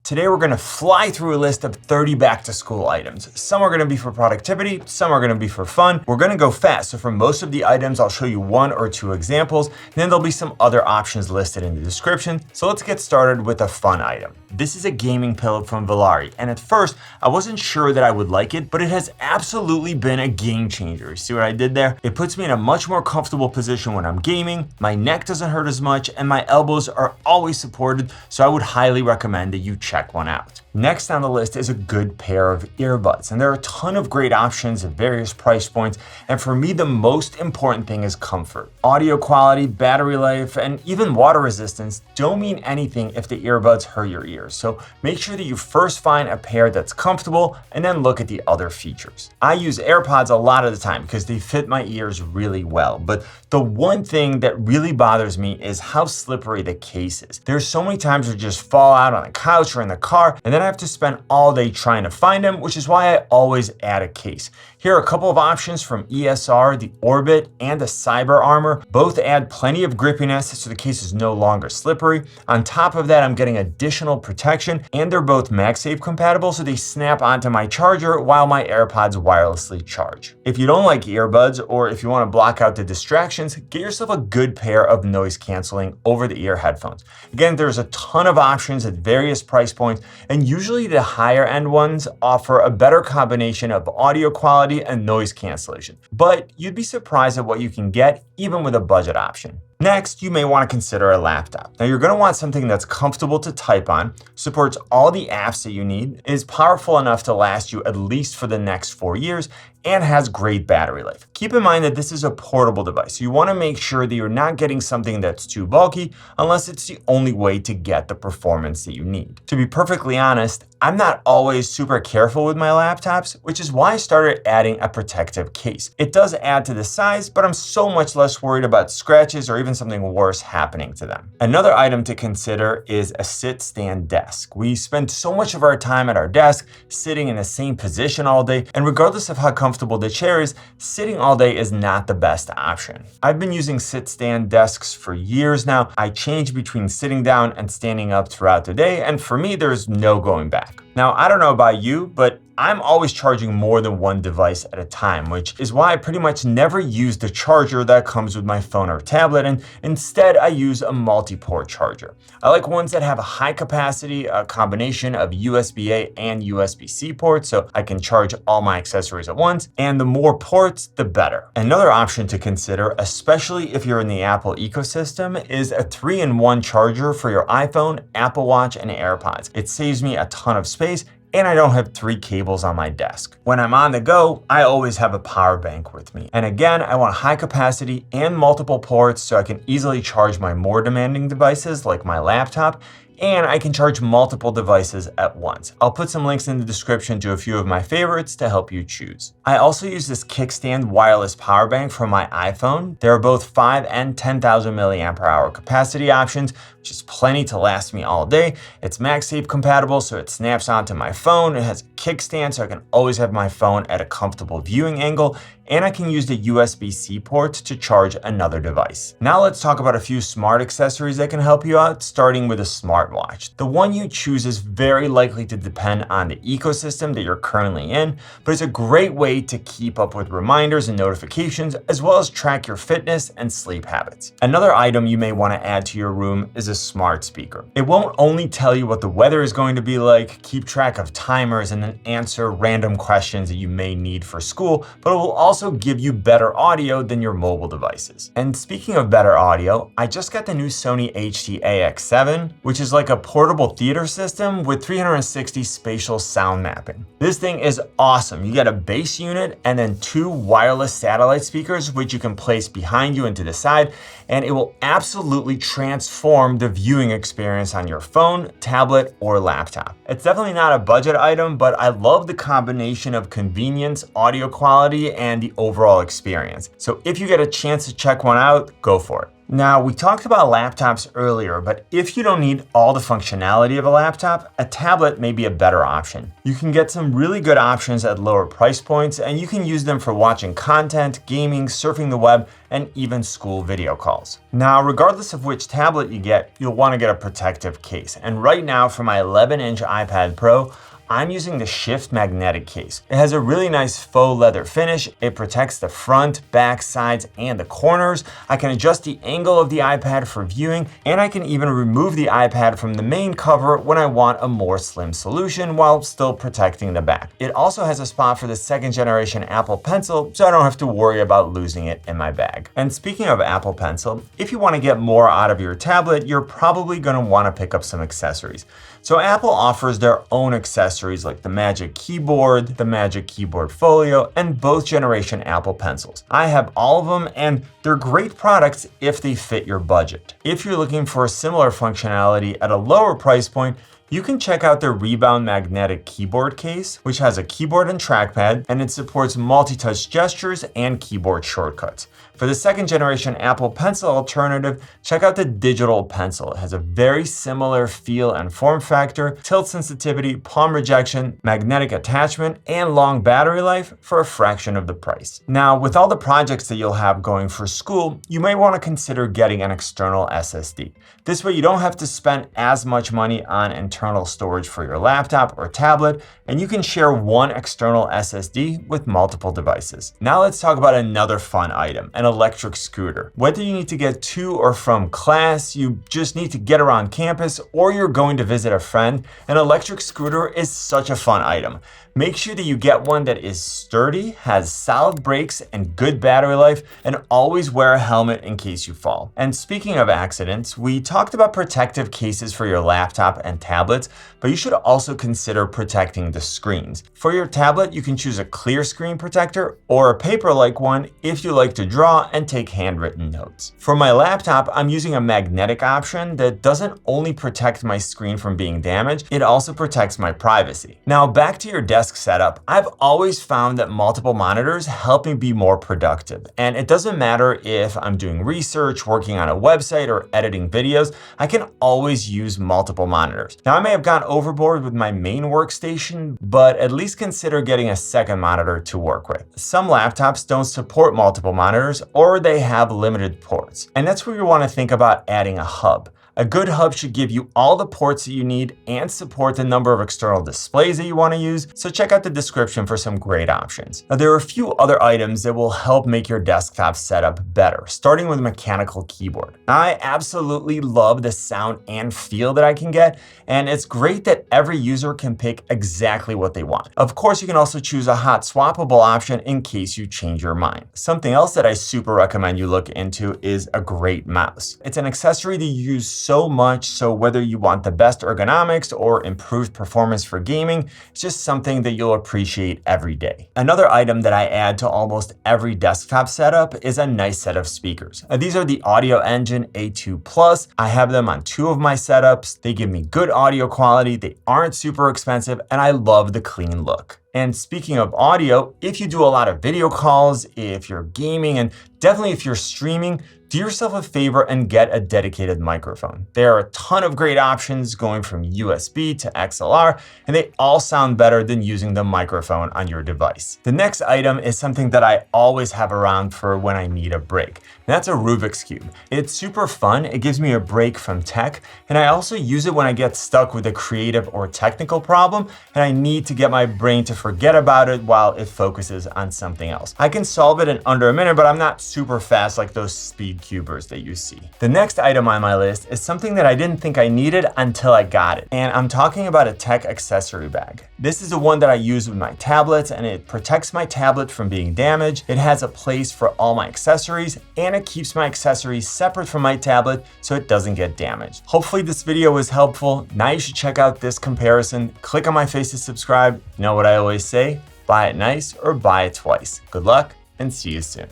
Today we're going to fly through a list of 30 back to school items. Some are going to be for productivity, some are going to be for fun. We're going to go fast, so for most of the items I'll show you 1 or 2 examples, and then there'll be some other options listed in the description. So let's get started with a fun item. This is a gaming pillow from Volare, and at first I wasn't sure that I would like it, but it has absolutely been a game changer. See what I did there? It puts me in a much more comfortable position when I'm gaming, my neck doesn't hurt as much, and my elbows are always supported, so I would highly recommend that you check one out. Next on the list is a good pair of earbuds, and there are a ton of great options at various price points, and for me the most important thing is comfort. Audio quality, battery life, and even water resistance don't mean anything if the earbuds hurt your ears, so make sure that you first find a pair that's comfortable and then look at the other features. I use AirPods a lot of the time because they fit my ears really well, but the one thing that really bothers me is how slippery the case is. There's so many times where they just fall out on the couch or in the car, and then I have to spend all day trying to find them, which is why I always add a case. Here are a couple of options from ESR, the Orbit, and the Cyber Armor. Both add plenty of grippiness so the case is no longer slippery. On top of that, I'm getting additional protection, and they're both MagSafe compatible, so they snap onto my charger while my AirPods wirelessly charge. If you don't like earbuds, or if you want to block out the distractions, get yourself a good pair of noise canceling over-the-ear headphones. Again, there's a ton of options at various price points, and usually the higher end ones offer a better combination of audio quality and noise cancellation. But you'd be surprised at what you can get even with a budget option. Next, you may want to consider a laptop. Now, you're going to want something that's comfortable to type on, supports all the apps that you need, is powerful enough to last you at least for the next 4 years, and has great battery life. Keep in mind that this is a portable device, so you want to make sure that you're not getting something that's too bulky unless it's the only way to get the performance that you need. To be perfectly honest, I'm not always super careful with my laptops, which is why I started adding a protective case. It does add to the size, but I'm so much less worried about scratches or even something worse happening to them. Another item to consider is a sit-stand desk. We spend so much of our time at our desk sitting in the same position all day, and regardless of how comfortable the chair is, sitting all day is not the best option. I've been using sit-stand desks for years now. I change between sitting down and standing up throughout the day, and for me, there's no going back. Now, I don't know about you, but I'm always charging more than one device at a time, which is why I pretty much never use the charger that comes with my phone or tablet, and instead I use a multi-port charger. I like ones that have a high capacity, a combination of USB-A and USB-C ports, so I can charge all my accessories at once, and the more ports, the better. Another option to consider, especially if you're in the Apple ecosystem, is a 3-in-1 charger for your iPhone, Apple Watch, and AirPods. It saves me a ton of space, and I don't have 3 cables on my desk. When I'm on the go, I always have a power bank with me. And again, I want high capacity and multiple ports so I can easily charge my more demanding devices like my laptop, and I can charge multiple devices at once. I'll put some links in the description to a few of my favorites to help you choose. I also use this KICKSTAND wireless power bank for my iPhone. There are both 5 and 10,000 milliamp hour capacity options, which is plenty to last me all day. It's MagSafe compatible, so it snaps onto my phone. It has a kickstand, so I can always have my phone at a comfortable viewing angle, and I can use the USB-C port to charge another device. Now let's talk about a few smart accessories that can help you out, starting with a smartwatch. The one you choose is very likely to depend on the ecosystem that you're currently in, but it's a great way to keep up with reminders and notifications, as well as track your fitness and sleep habits. Another item you may want to add to your room is a smart speaker. It won't only tell you what the weather is going to be like, keep track of timers, and then answer random questions that you may need for school, but it will also give you better audio than your mobile devices. And speaking of better audio, I just got the new SONY HT-AX7, which is like a portable theater system with 360 spatial sound mapping. This thing is awesome. You get a bass unit and then 2 wireless satellite speakers, which you can place behind you and to the side, and it will absolutely transform the viewing experience on your phone, tablet, or laptop. It's definitely not a budget item, but I love the combination of convenience, audio quality, and the overall experience. So if you get a chance to check one out, go for it. Now, we talked about laptops earlier, but if you don't need all the functionality of a laptop, a tablet may be a better option. You can get some really good options at lower price points, and you can use them for watching content, gaming, surfing the web, and even school video calls. Now, regardless of which tablet you get, you'll want to get a protective case. And right now, for my 11-inch iPad Pro, I'm using the Shift magnetic case. It has a really nice faux leather finish. It protects the front, back, sides, and the corners. I can adjust the angle of the iPad for viewing, and I can even remove the iPad from the main cover when I want a more slim solution while still protecting the back. It also has a spot for the 2nd generation Apple Pencil, so I don't have to worry about losing it in my bag. And speaking of Apple Pencil, if you want to get more out of your tablet, you're probably going to want to pick up some accessories. So Apple offers their own accessories like the Magic Keyboard, the Magic Keyboard Folio, and both generation Apple Pencils. I have all of them, and they're great products if they fit your budget. If you're looking for similar functionality at a lower price point, you can check out the Rebound magnetic keyboard case, which has a keyboard and trackpad, and it supports multi-touch gestures and keyboard shortcuts. For the 2nd generation Apple Pencil alternative, check out the Digital Pencil. It has a very similar feel and form factor, tilt sensitivity, palm rejection, magnetic attachment, and long battery life for a fraction of the price. Now, with all the projects that you'll have going for school, you may want to consider getting an external SSD. This way you don't have to spend as much money on internal storage for your laptop or tablet, and you can share one external SSD with multiple devices. Now let's talk about another fun item, an electric scooter. Whether you need to get to or from class, you just need to get around campus, or you're going to visit a friend, an electric scooter is such a fun item. Make sure that you get one that is sturdy, has solid brakes and good battery life, and always wear a helmet in case you fall. And speaking of accidents, we talked about protective cases for your laptop and tablets, but you should also consider protecting the screens. For your tablet, you can choose a clear screen protector or a paper-like one if you like to draw and take handwritten notes. For my laptop, I'm using a magnetic option that doesn't only protect my screen from being damaged, it also protects my privacy. Now back to your desk setup. I've always found that multiple monitors help me be more productive. And it doesn't matter if I'm doing research, working on a website, or editing videos, I can always use multiple monitors. Now I may have gone overboard with my main workstation, but at least consider getting a second monitor to work with. Some laptops don't support multiple monitors, or they have limited ports. And that's where you want to think about adding a hub. A good hub should give you all the ports that you need and support the number of external displays that you want to use, so check out the description for some great options. Now, there are a few other items that will help make your desktop setup better, starting with a mechanical keyboard. I absolutely love the sound and feel that I can get, and it's great that every user can pick exactly what they want. Of course, you can also choose a hot swappable option in case you change your mind. Something else that I super recommend you look into is a great mouse. It's an accessory that you use so much, so whether you want the best ergonomics or improved performance for gaming, it's just something that you'll appreciate every day. Another item that I add to almost every desktop setup is a nice set of speakers. These are the Audio Engine A2 Plus. I have them on 2 of my setups. They give me good audio quality, they aren't super expensive, and I love the clean look. And speaking of audio, if you do a lot of video calls, if you're gaming, and definitely if you're streaming, do yourself a favor and get a dedicated microphone. There are a ton of great options going from USB to XLR, and they all sound better than using the microphone on your device. The next item is something that I always have around for when I need a break. And that's a Rubik's Cube. It's super fun, it gives me a break from tech, and I also use it when I get stuck with a creative or technical problem, and I need to get my brain to forget about it while it focuses on something else. I can solve it in under a minute, but I'm not super fast like those speed cubers that you see. The next item on my list is something that I didn't think I needed until I got it, and I'm talking about a tech accessory bag. This is the one that I use with my tablets, and it protects my tablet from being damaged. It has a place for all my accessories, and it keeps my accessories separate from my tablet so it doesn't get damaged. Hopefully this video was helpful. Now you should check out this comparison. Click on my face to subscribe. You know what I always say, buy it nice or buy it twice. Good luck and see you soon.